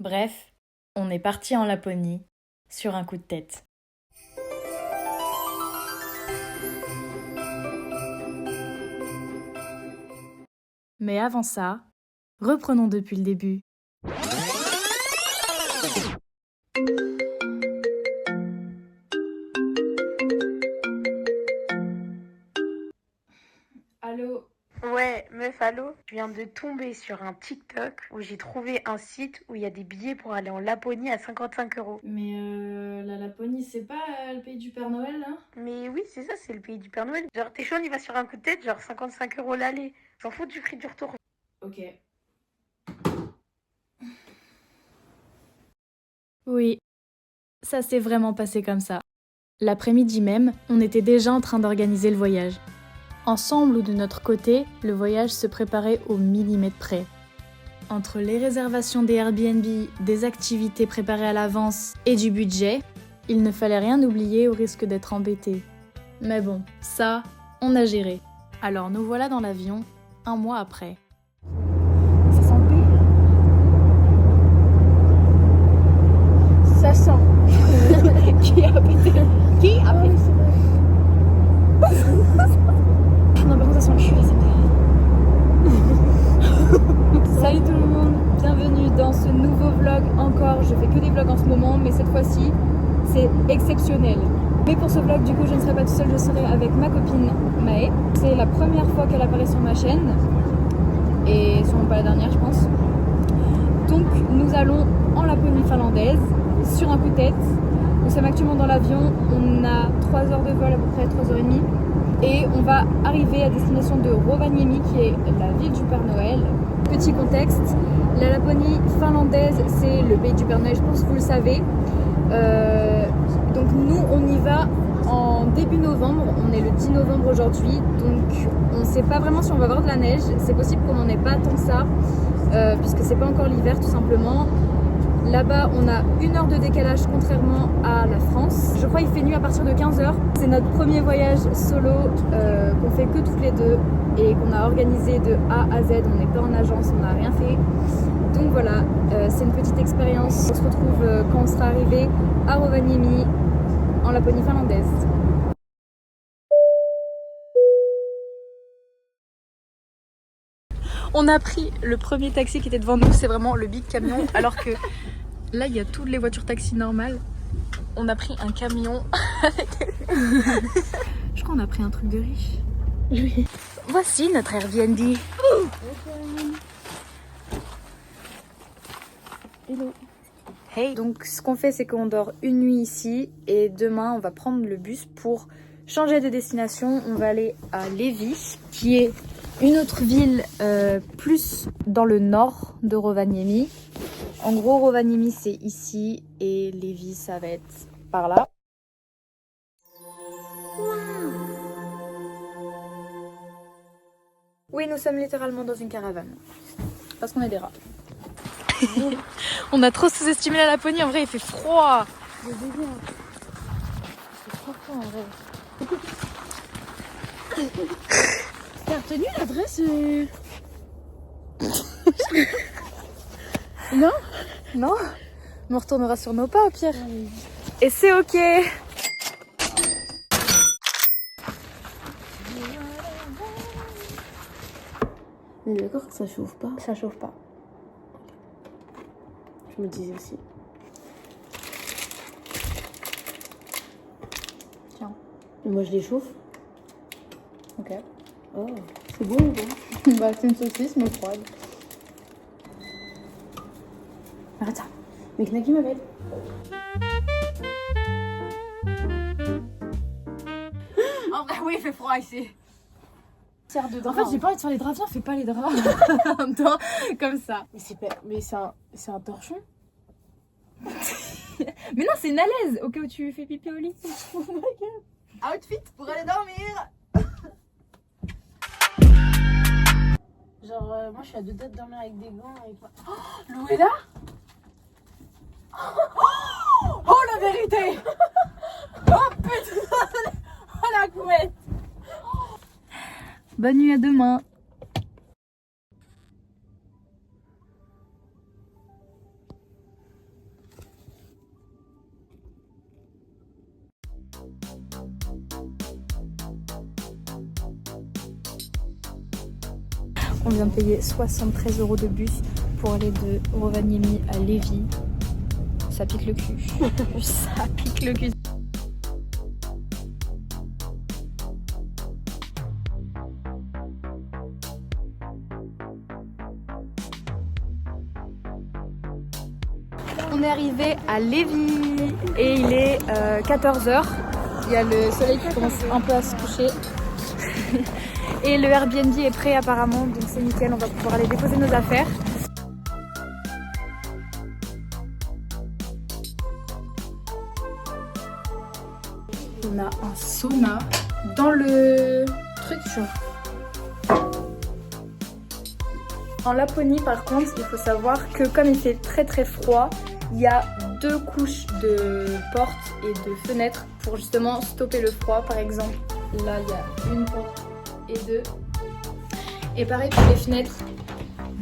Bref, on est parti en Laponie sur un coup de tête. Mais avant ça, reprenons depuis le début. Allô? Ouais, meuf, allô? Je viens de tomber sur un TikTok où j'ai trouvé un site où il y a des billets pour aller en Laponie à 55 euros. Mais la Laponie, c'est pas le pays du Père Noël, là? Mais oui, c'est ça, c'est le pays du Père Noël. Genre, t'es chaud, on y va sur un coup de tête, genre 55 euros l'aller. J'en fous du prix du retour. Ok. Oui, ça s'est vraiment passé comme ça. L'après-midi même, on était déjà en train d'organiser le voyage. Ensemble ou de notre côté, le voyage se préparait au millimètre près. Entre les réservations des Airbnb, des activités préparées à l'avance et du budget, il ne fallait rien oublier au risque d'être embêté. Mais bon, ça, on a géré. Alors nous voilà dans l'avion, un mois après. Ça sent le pays? Ça sent. Qui a pété? Qui a pété? Non, par contre, ça sent le cul, ça Salut tout le monde, bienvenue dans ce nouveau vlog encore. Je fais que des vlogs en ce moment, mais cette fois-ci, c'est exceptionnel. Mais pour ce vlog, du coup, je ne serai pas toute seule, je serai avec ma copine Maë. C'est la première fois qu'elle apparaît sur ma chaîne, et sûrement pas la dernière, je pense. Donc, nous allons en Laponie finlandaise, sur un coup de tête. Nous sommes actuellement dans l'avion, on a 3 heures de vol, à peu près 3h30. Et on va arriver à destination de Rovaniemi, qui est la ville du Père Noël. Petit contexte, la Laponie finlandaise, c'est le pays du Père Noël, je pense que vous le savez. Donc nous, on y va en début novembre, on est le 10 novembre aujourd'hui, donc on ne sait pas vraiment si on va avoir de la neige. C'est possible qu'on n'en ait pas tant que ça, puisque c'est pas encore l'hiver tout simplement. Là-bas, on a 1 heure de décalage contrairement à la France. Je crois qu'il fait nuit à partir de 15h. C'est notre premier voyage solo qu'on fait que toutes les deux et qu'on a organisé de A à Z. On n'est pas en agence, on n'a rien fait. Donc voilà, c'est une petite expérience. On se retrouve quand on sera arrivé à Rovaniemi, en Laponie finlandaise. On a pris le premier taxi qui était devant nous, c'est vraiment le big camion, alors que là, il y a toutes les voitures taxi normales. On a pris un camion. Je crois qu'on a pris un truc de riche. Oui. Voici notre Airbnb. Hello. Hey. Donc ce qu'on fait, c'est qu'on dort une nuit ici et demain, on va prendre le bus pour changer de destination. On va aller à Levi, qui est une autre ville plus dans le nord de Rovaniemi. En gros, Rovaniemi, c'est ici et Levi, ça va être par là. Oui, nous sommes littéralement dans une caravane. Parce qu'on est des rats. On a trop sous-estimé la Laponie, en vrai il fait froid. Le délire. C'est trop fort en vrai. T'as retenu l'adresse Non? Non, mais on retournera sur nos pas au pire. Et c'est ok. On est d'accord que ça chauffe pas? Ça chauffe pas. Je me disais aussi. Tiens. Et moi je les chauffe. Ok. Oh, c'est bon ou pas? Bah c'est une saucisse mais froide. Arrête ça. Mais Knaki m'appelle. En vrai oui il fait froid ici. Serre de En drap. fait, j'ai pas envie de faire les draps. Viens, fais pas les draps. En même temps, comme ça. Mais c'est un torchon. Mais non c'est une alaise au cas où tu fais pipi au lit. Oh my god. Outfit pour aller dormir. Genre, moi je suis à 2 doigts de dormir avec des gants et quoi. Oh, Lou est là? Oh la vérité. Oh putain. Oh la couette. Bonne nuit, à demain. On vient de payer 73 € de bus pour aller de Rovaniemi à Levi. Ça pique le cul. Ça pique le cul. On est arrivé à Levi et il est 14h. Il y a le soleil qui commence un peu à se coucher. Et le Airbnb est prêt apparemment, donc c'est nickel, on va pouvoir aller déposer nos affaires. On a un sauna dans le truc genre. En Laponie par contre, il faut savoir que comme il fait très très froid, il y a 2 couches de portes et de fenêtres pour justement stopper le froid. Par exemple, là il y a une porte et 2. Et pareil pour les fenêtres,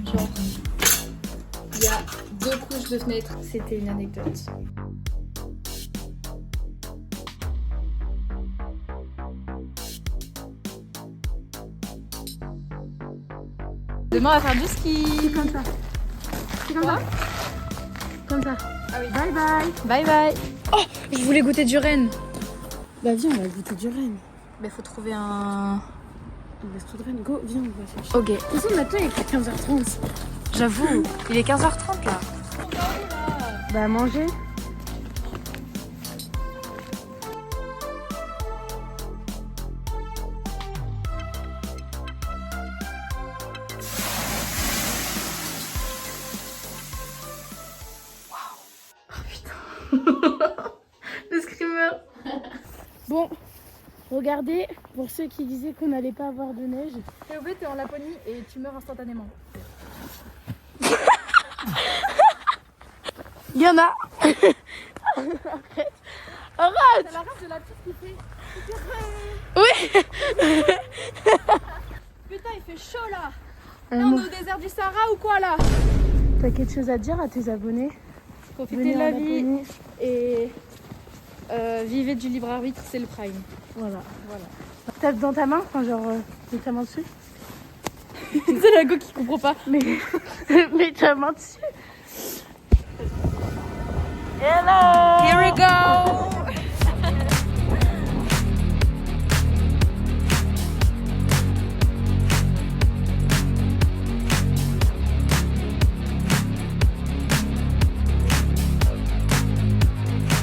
genre il y a 2 couches de fenêtres. C'était une anecdote. Demain on va faire du ski. Comme ça. C'est comme ça. Comme ça. Ah oui. Bye bye. Bye bye. Oh, je voulais goûter du Rennes. Bah viens, on va goûter du Rennes. Mais faut trouver un... On reste tout de Rennes. Go, viens, on va chercher. Ok. De toute façon, maintenant il est 15h30. J'avoue, il est 15h30 là. Bah manger. Le screamer. Bon, regardez, pour ceux qui disaient qu'on n'allait pas avoir de neige. Théobé, t'es en Laponie et tu meurs instantanément. Il y en a. Arrête. Arrête. C'est la rage de la petite qui fait... Oui. Putain, il fait chaud là. Là, on est au désert du Sahara ou quoi là? T'as quelque chose à dire à tes abonnés? Profitez Venez de en la vie Laponie. et vivez du libre arbitre, c'est le prime. Voilà. Tape dans ta main, enfin genre, mets ta main dessus. C'est la go qui comprend pas. Mais mets ta main dessus. Hello. Here we go.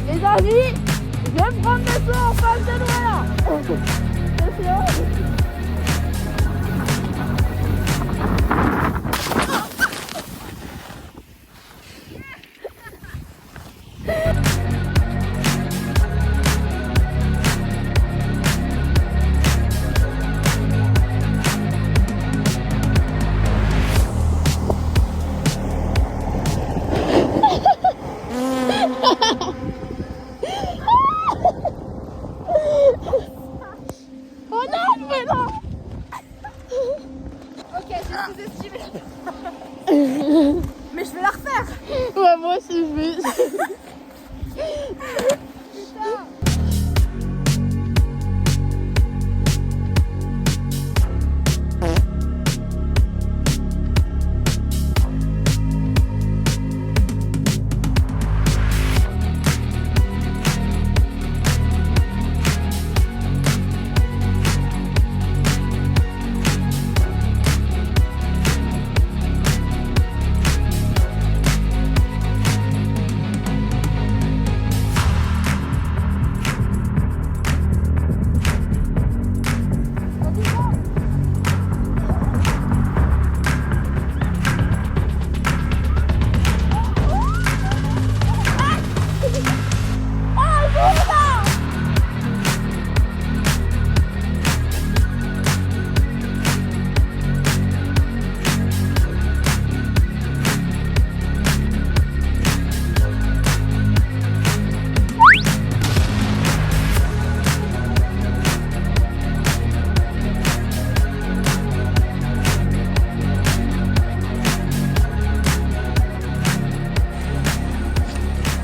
Les amis, je vais prendre des sauts en face de nous là. Attention. Oh non, mais non. Ok, j'ai sous-estimé. Mais je vais la refaire. Ouais, moi aussi je vais.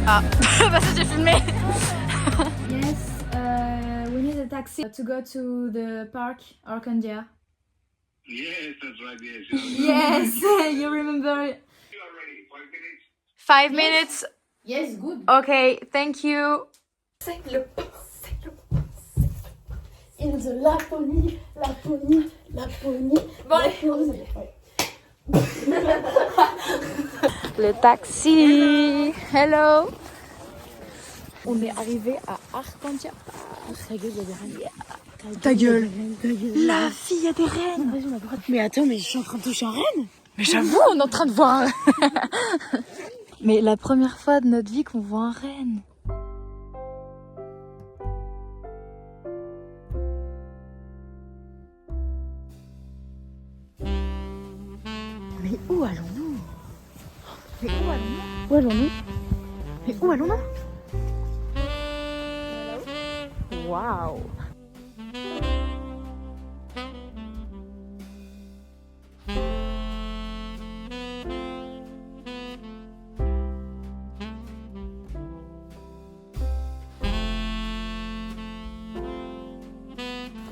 Ah, parce que j'ai filmé. Yes, we need a taxi to go to the park, Arcandia. Yes, that's right. Yes. Yes, you remember it. 5 minutes. Yes, good. Okay, thank you. C'est le pas, c'est le pas, c'est le pas. In the Laponie, Laponie, Laponie. Bon, allez. Le taxi. Hello. On est arrivé à Arcandia. Ta gueule. La fille, il y a des rennes. Mais attends, mais je suis en train de toucher un renne. Mais j'avoue, on est en train de voir un... Mais la première fois de notre vie qu'on voit un renne. Mais où allons-nous? Mais où allons-nous? Où allons-nous? Mais où allons-nous? Waouh.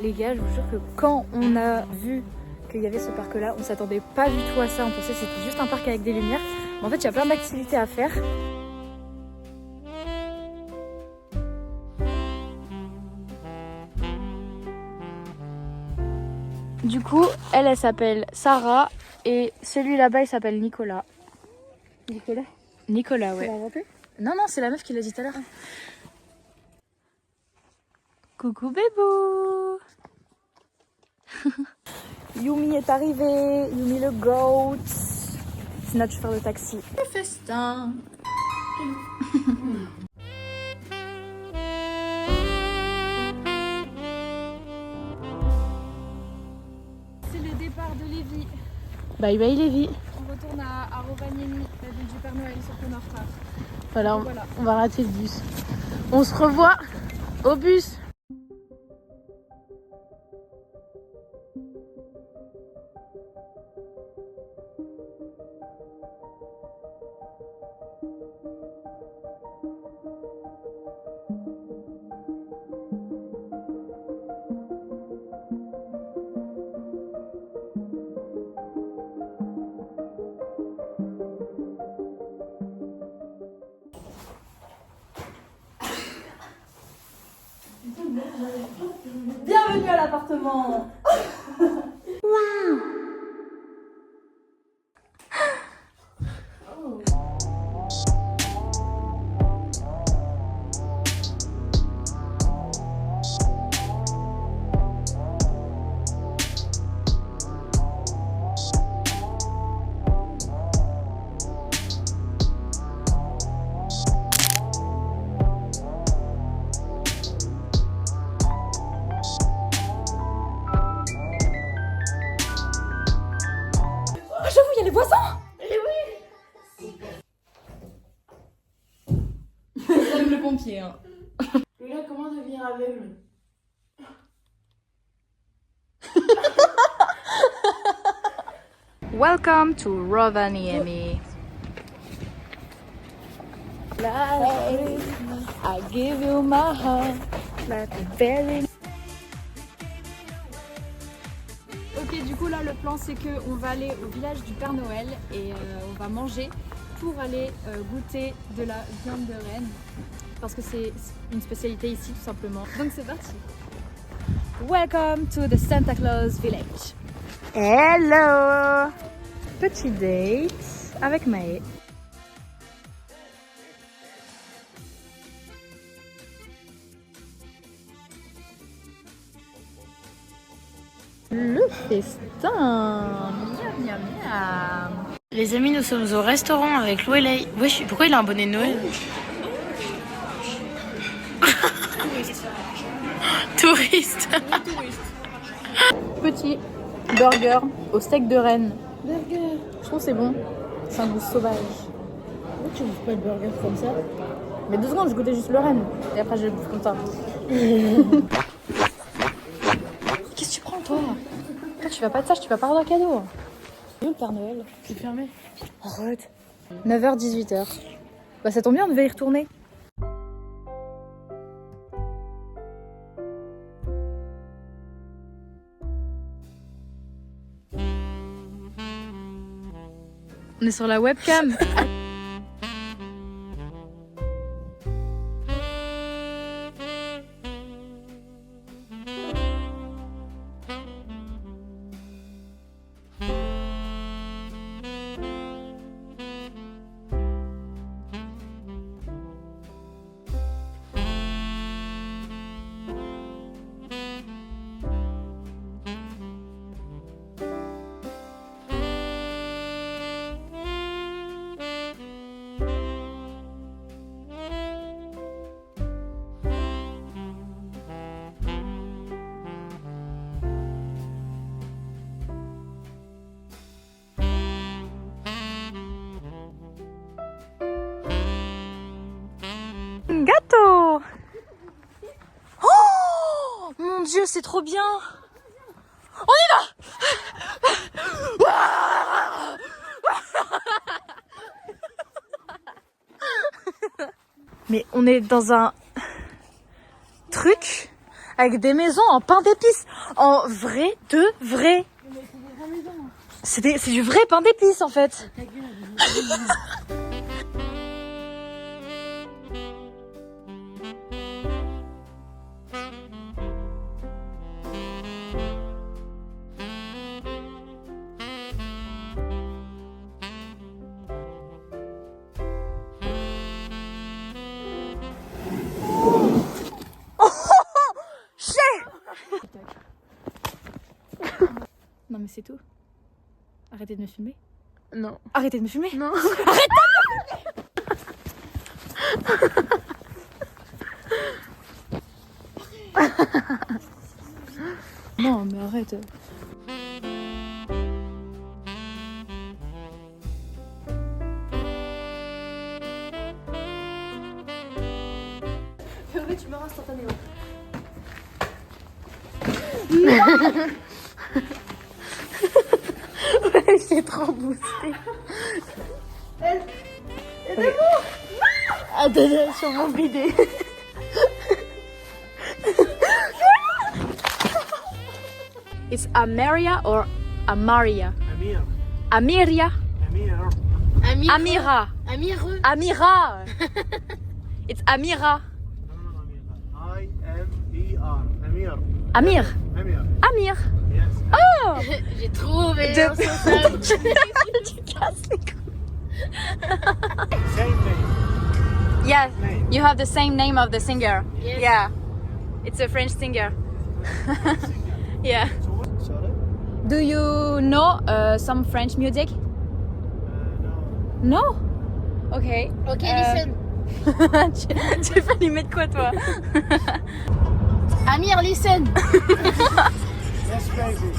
Les gars, je vous jure que quand on a vu qu'il y avait ce parc-là, on s'attendait pas du tout à ça. On pensait que c'était juste un parc avec des lumières. Mais en fait, il y a plein d'activités à faire. Du coup, elle s'appelle Sarah et celui là-bas, il s'appelle Nicolas. Nicolas? Nicolas, ouais. Tu l'as inventé? Non, non, c'est la meuf qui l'a dit tout à l'heure. Coucou bébou. Yumi est arrivée, Yumi le goat. Sinon tu fais le taxi. Le festin. C'est le départ de Lévis. Bye bye Lévi. On retourne à Rovaniemi, la ville du Père Noël, sauf qu'on est en retard. Voilà, Voilà. on va rater le bus. On se revoit au bus. Bienvenue à l'appartement. J'avoue, il y a les voisins. J'aime le pompier. Hein. Mais là, comment devenir aveugle? Welcome to Rovaniemi. I give you my heart like a very... Ok, du coup là le plan c'est que on va aller au village du Père Noël et on va manger pour aller goûter de la viande de renne parce que c'est une spécialité ici tout simplement. Donc c'est parti. Welcome to the Santa Claus village. Hello. Petit date avec Maë. Le festin. Miam, miam, miam. Les amis, nous sommes au restaurant avec Lou et Lay. Wesh, pourquoi il a un bonnet de Noël? Touriste. Petit burger au steak de renne. Burger. Je trouve que c'est bon. C'est un goût sauvage. Pourquoi tu bouffes pas le burger comme ça? Mais 2 secondes, je goûtais juste le renne. Et après, je le bouffe comme ça. Qu'est-ce que tu prends, toi? Toi, tu vas pas de ça, tu vas pas avoir un cadeau. Où le Père Noël? C'est fermé. Arrête. 9h, 18h. Bah, ça tombe bien, on devait y retourner. On est sur la webcam. Gâteau. Oh mon Dieu, c'est trop bien. On y va. Mais on est dans un truc avec des maisons en pain d'épices. En vrai de vrai. C'est du vrai pain d'épices en fait. Non mais c'est tout. Arrêtez de me filmer. Non. Arrêtez de me filmer. Non. Arrête de me Non mais arrête. Hervé, tu meurs instantanément. Ouais, j'ai trop boosté. Attends, sur mon bidé. It's Amaria or Amaria? Amir. Amiria? Amir. Amira. Amir. Amira. It's Amira. I-M-E-R. Amir. Amir. Amir. Amir. Yes. Oh! J'ai trouvé De- un sensable. Tu casses les couilles. Same name. Yeah, Name. you have the same name of the singer. Yes. Yeah, it's a French singer. Yeah. So what? Sorry? Do you know some French music? No. No? Okay. Ok, listen. tu vas lui mettre quoi toi? Amir, listen. Yes, baby.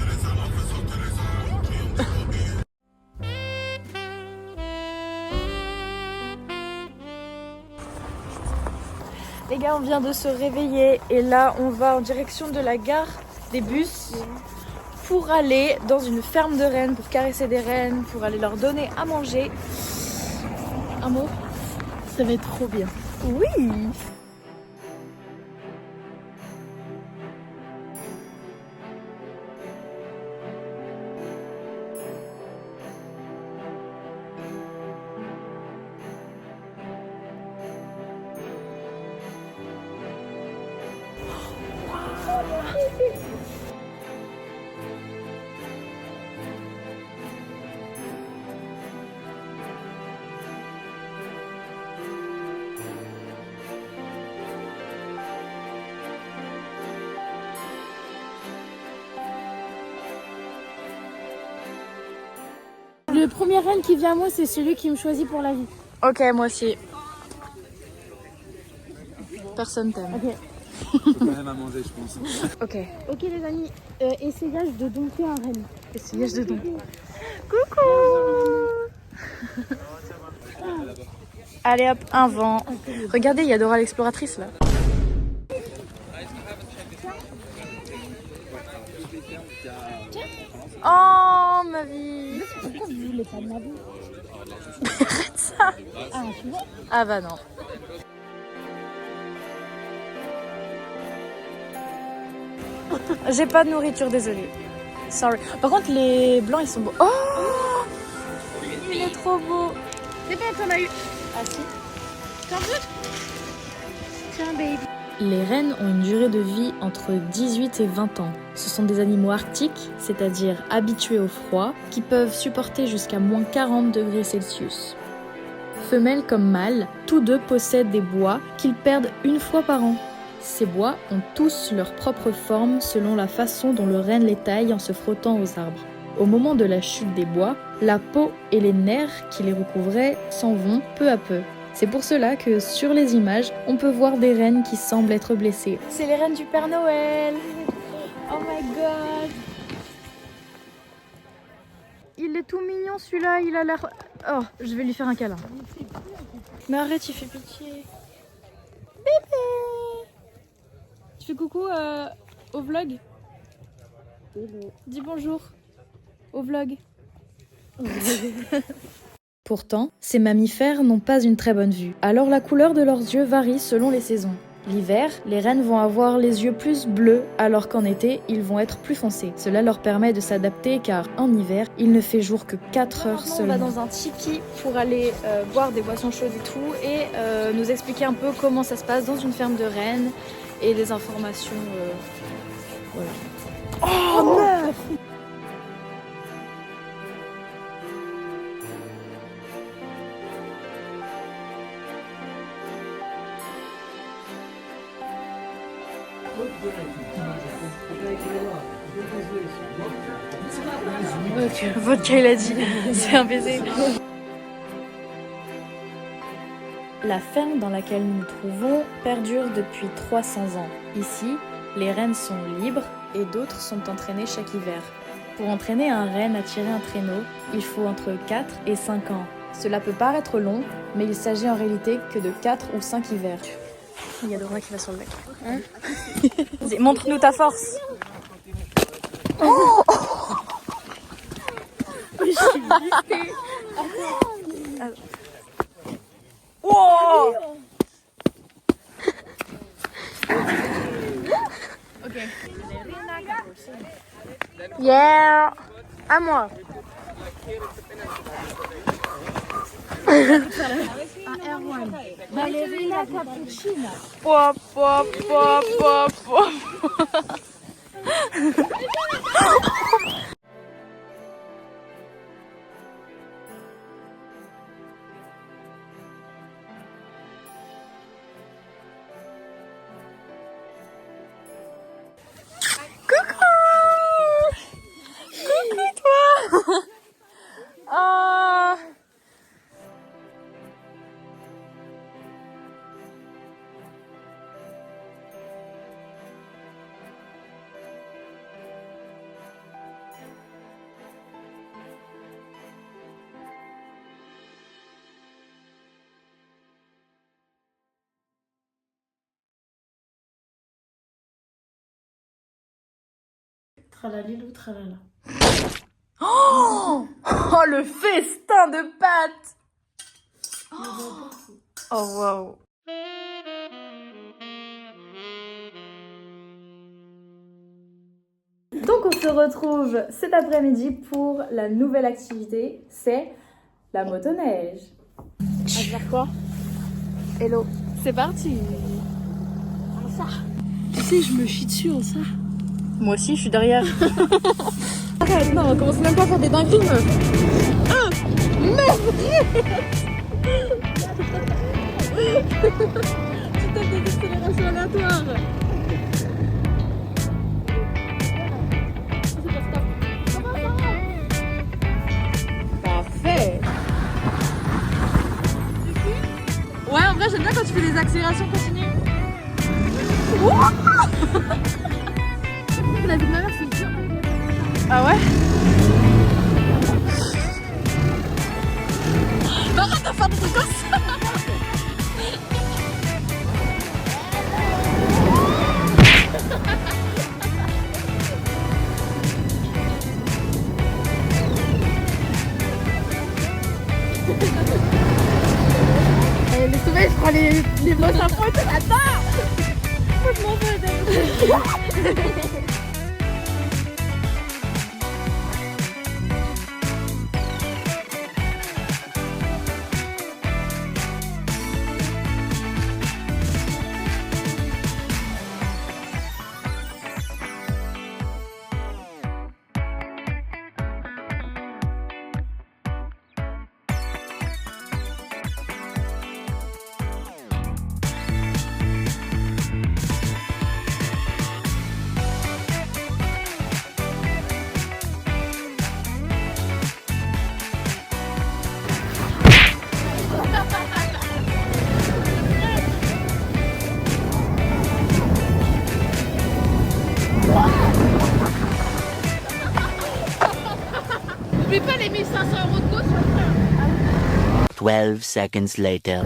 Les gars, on vient de se réveiller et là on va en direction de la gare des bus pour aller dans une ferme de rennes, pour caresser des rennes, pour aller leur donner à manger. Un mot? Ça va être trop bien. Oui! Le premier reine qui vient à moi, c'est celui qui me choisit pour la vie. Ok, moi aussi. Personne t'aime. Ok. Même à manger, je pense. Ok. Ok les amis, essayage de dompter un renne. Essayage de don. Allez hop, un vent. Regardez, il y a Dora l'exploratrice là. Oh ma vie. Pourquoi vous voulez pas de ma vie? Arrête ça. Ah, tu vois? Ah bah non. J'ai pas de nourriture, désolée. Sorry. Par contre, les blancs ils sont beaux. Oh, il est trop trop beau. C'est bon, t'en as eu. Ah si. T'en veux? Tiens, baby. Les rennes ont une durée de vie entre 18 et 20 ans. Ce sont des animaux arctiques, c'est-à-dire habitués au froid, qui peuvent supporter jusqu'à moins 40 degrés Celsius. Femelles comme mâles, tous deux possèdent des bois qu'ils perdent une fois par an. Ces bois ont tous leur propre forme selon la façon dont le renne les taille en se frottant aux arbres. Au moment de la chute des bois, la peau et les nerfs qui les recouvraient s'en vont peu à peu. C'est pour cela que sur les images, on peut voir des rennes qui semblent être blessées. C'est les rennes du Père Noël. Oh my god. Il est tout mignon celui-là, il a l'air... Oh, je vais lui faire un câlin. Mais arrête, il fait pitié. Bébé. Tu fais coucou au vlog? Dis bonjour au vlog. Pourtant, ces mammifères n'ont pas une très bonne vue, alors la couleur de leurs yeux varie selon les saisons. L'hiver, les rennes vont avoir les yeux plus bleus, alors qu'en été, ils vont être plus foncés. Cela leur permet de s'adapter car en hiver, il ne fait jour que 4 heures On va seulement. dans un tipi pour aller boire des boissons chaudes et tout et nous expliquer un peu comment ça se passe dans une ferme de rennes et des informations. Voilà. Oh meuf! Vodka, il a dit. C'est un baiser. La ferme dans laquelle nous nous trouvons perdure depuis 300 ans. Ici, les rennes sont libres et d'autres sont entraînées chaque hiver. Pour entraîner un renne à tirer un traîneau, il faut entre 4 et 5 ans. Cela peut paraître long, mais il s'agit en réalité que de 4 ou 5 hivers. Il y a Dora qui va sur le mec. Vas-y, montre-nous ta force. Oh, je suis blessée. Wow. Ok. Yeah. À moi. Ballerina cappuccina. Pop, pop, pop, pop, pop. Oh. Tralalilou, tralala. Oh, le festin de pâtes. Oh wow. Donc on se retrouve cet après-midi pour la nouvelle activité, c'est la motoneige. À faire quoi? Hello. C'est parti. Ça. Tu sais, je me chie dessus en ça. Moi aussi, je suis derrière. Arrête, non, on commence même pas à faire des dingueries, meuf. Ah, meuf. Tu tapes des accélérations aléatoires. Parfait. Ouais, en vrai, j'aime bien quand tu fais des accélérations continues. La vie de ma mère, c'est dur. Ah ouais? Mais arrête de faire des trucs comme ça! Allez, laisse tomber, je prends les brosses à pointe. Attends! Moi, je m'en vais. 12 seconds later.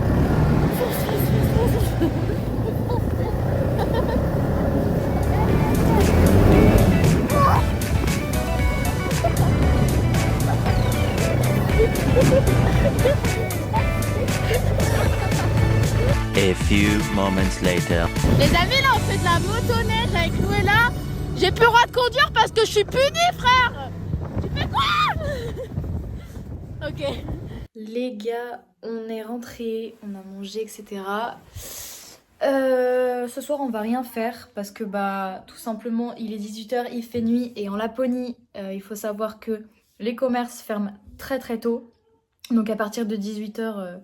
A few moments later. Les amis, là on fait de la motoneige avec Noëlla. J'ai plus le droit de conduire parce que je suis punie, frère. Tu fais quoi? Ok. Les gars, on est rentrés, on a mangé, etc. Ce soir, on va rien faire parce que bah tout simplement, il est 18h, il fait nuit et en Laponie, il faut savoir que les commerces ferment très très tôt. Donc à partir de 18h,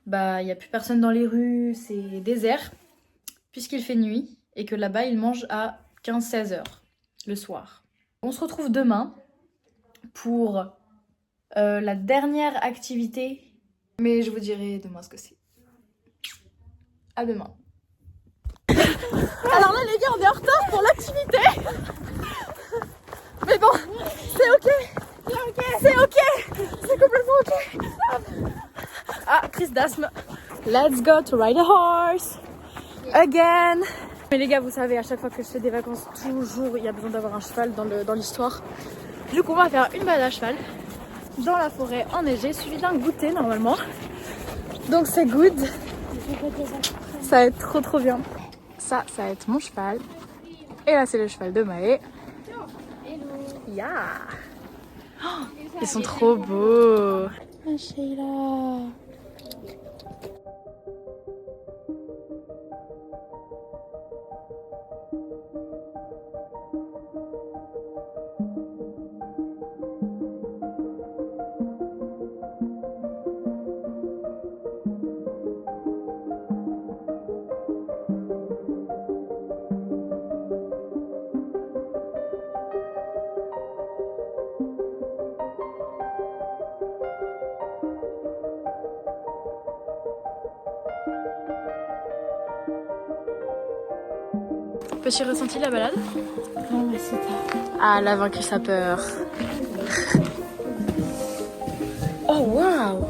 bah il n'y a plus personne dans les rues, c'est désert puisqu'il fait nuit et que là-bas, ils mangent à 15-16h le soir. On se retrouve demain pour la dernière activité, mais je vous dirai demain ce que c'est. À demain. Alors là les gars, on est en retard pour l'activité. Mais bon, c'est ok. C'est ok. C'est complètement ok. Ah, crise d'asthme. Let's go to ride a horse. Again. Mais les gars, vous savez, à chaque fois que je fais des vacances, toujours il y a besoin d'avoir un cheval dans l'histoire. Du coup, on va faire une balade à cheval dans la forêt enneigée, suivi d'un goûter normalement. Donc c'est good. Ça va être trop bien. Ça va être mon cheval. Et là, c'est le cheval de Maë. Yeah. Oh, ils sont trop beaux. Ah, Sheila. Petit ressenti de la balade? Non, mais c'est pas. Ah, elle a vaincu sa peur. Oh, waouh!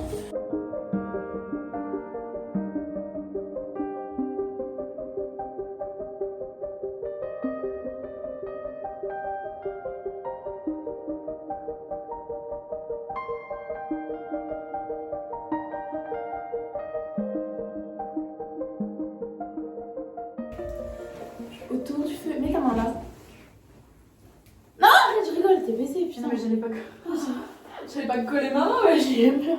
Autour du feu. Mets ta main là. Non, arrête, je rigole, t'es baisé, putain. Non, mais j'allais pas coller ma main, ouais, j'y ai peur.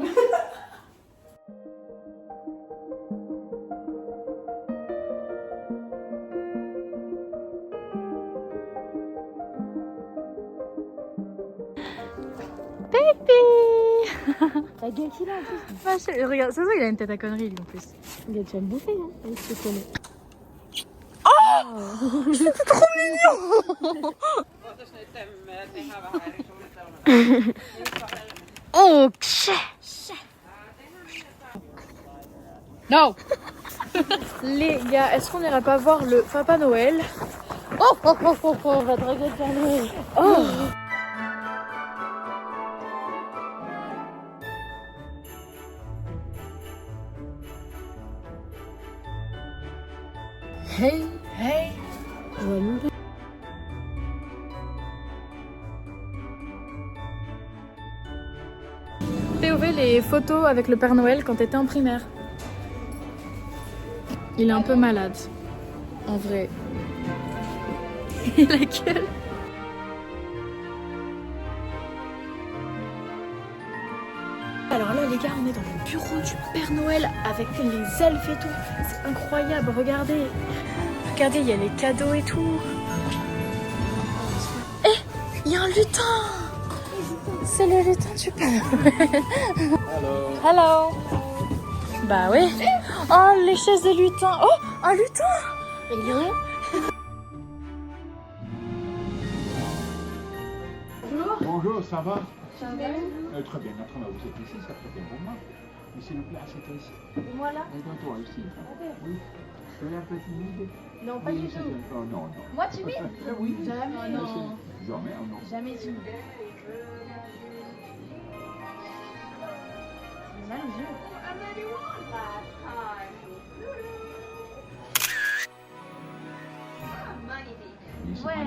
La gueule qu'il a en plus. Regarde, ça se voit, il a une tête à conneries lui en plus. Regarde, tu vas me bouffer, hein. Oui, je te connais. C'était trop mignon. Oh, Non. les gars, est-ce qu'on n'irait pas voir le Papa Noël? Oh, on va draguer le Père Noël. Oh. Hey, Hey. POV les photos avec le Père Noël quand t'étais en primaire. Il est un peu malade, en vrai. Et la gueule. Alors là les gars, on est dans le bureau du Père Noël avec les elfes et tout. C'est incroyable, regardez. Regardez, il y a les cadeaux et tout. Eh, il y a un lutin. C'est le lutin du Père Noël. Hello. Bah oui. Oh, les chaises de lutin. Oh, un lutin. il est rien. Bonjour, ça va? Très bien, naturellement, vous êtes ici, ça fait bien pour moi. Mais s'il vous plaît, c'est ici. Et moi là? Et toi aussi. Oui. Tu es un peu timide? Non, pas du tout. Oh, non. Moi timide? Oui. Jamais, non. Jamais, non. Jamais timide. C'est mal aux yeux.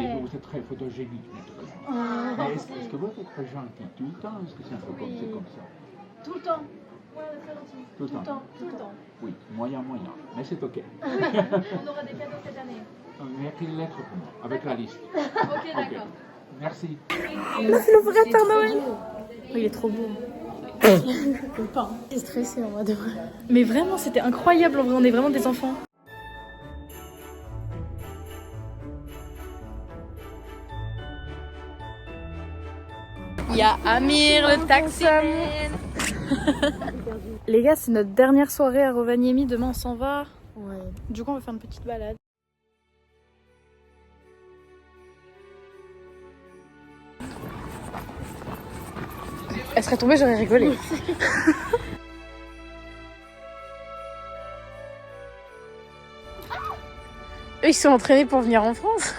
Oui, vous êtes très photogénique, maître Jean. Mais est-ce que vous êtes très gentil tout le temps? Est-ce que c'est un peu comme ça? Tout le temps. Ouais, très gentil. Tout le temps. Tout le temps. Oui, moyen. Mais c'est ok. On aura des cadeaux cette année. Il n'y a qu'une lettre pour moi, avec la liste. Ok, d'accord. Merci. C'est le vrai Père Noël. Oui, il est trop beau. Il est stressé en mode vrai. Mais vraiment, c'était incroyable. En vrai, on est vraiment des enfants. Il y a Amir, le taximan. Les gars, c'est notre dernière soirée à Rovaniemi. Demain, on s'en va. Ouais. Du coup, on va faire une petite balade. Elle serait tombée, j'aurais rigolé. Eux, ils sont entraînés pour venir en France.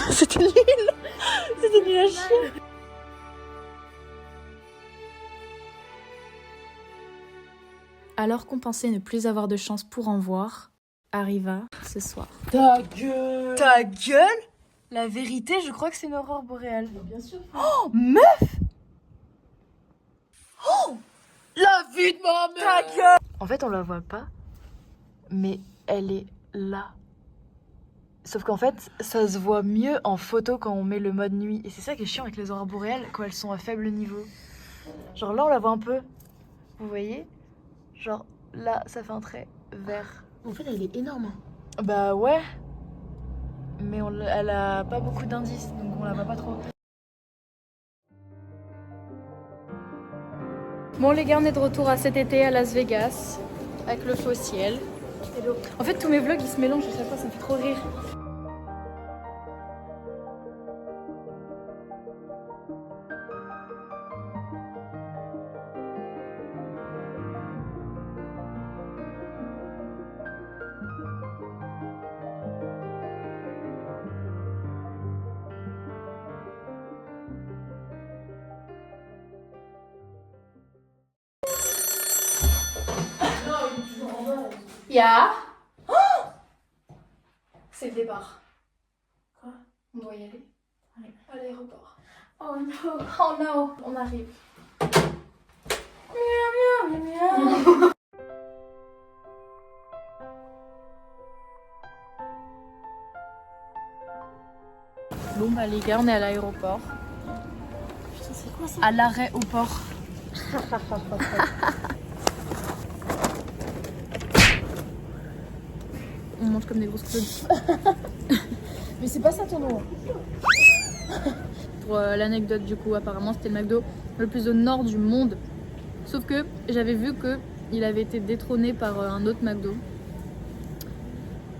C'était nul. C'était nul à chier. Alors qu'on pensait ne plus avoir de chance pour en voir, arriva ce soir. Ta gueule. Ta gueule. La vérité, je crois que c'est une aurore boréale. Bien sûr. Oh, meuf. Oh, la vue de ma mère. Ta gueule. En fait, on la voit pas, mais elle est là. Sauf qu'en fait, ça se voit mieux en photo quand on met le mode nuit. Et c'est ça qui est chiant avec les aurores boréales, quand elles sont à faible niveau. Genre là, on la voit un peu. Vous voyez? Genre là, ça fait un trait vert. En fait, elle est énorme. Bah ouais. Mais elle a pas beaucoup d'indices, donc on la voit pas trop. Bon les gars, on est de retour à cet été à Las Vegas, avec le faux ciel. En fait, tous mes vlogs, ils se mélangent à chaque fois, ça me fait trop rire. Ya. Oh, c'est le départ. Quoi? On doit y aller? Allez. À l'aéroport. Oh no. Oh no. On arrive. Miaou, miaou, miaou. Bon bah les gars, on est à l'aéroport. Putain, c'est quoi ça? À l'arrêt au port. On mange comme des grosses clones. Mais c'est pas ça ton nom. Pour l'anecdote du coup, apparemment c'était le McDo le plus au nord du monde. Sauf que j'avais vu que il avait été détrôné par un autre McDo.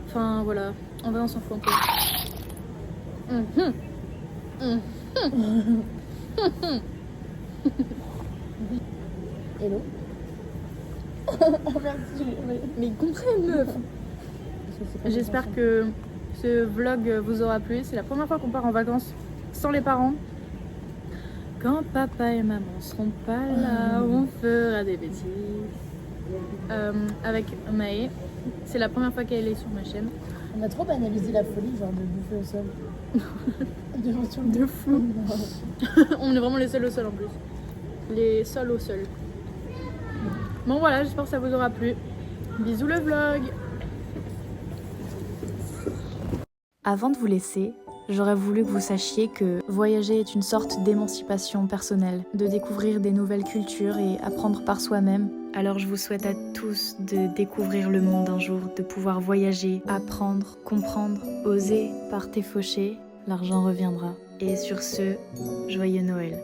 Enfin voilà, en vrai on s'en fout un peu. Hello. Mais ils comprennent meuf. J'espère que ce vlog vous aura plu. C'est la première fois qu'on part en vacances sans les parents. Quand papa et maman seront pas là, on fera des bêtises. Avec Maë, c'est la première fois qu'elle est sur ma chaîne. On a trop banalisé la folie, genre de bouffer au sol. De fou. On est vraiment les seuls au sol en plus. Les seuls au sol. Bon voilà, j'espère que ça vous aura plu. Bisous le vlog. Avant de vous laisser, j'aurais voulu que vous sachiez que voyager est une sorte d'émancipation personnelle, de découvrir des nouvelles cultures et apprendre par soi-même. Alors je vous souhaite à tous de découvrir le monde un jour, de pouvoir voyager, apprendre, comprendre, oser, partez faucher, l'argent reviendra. Et sur ce, joyeux Noël.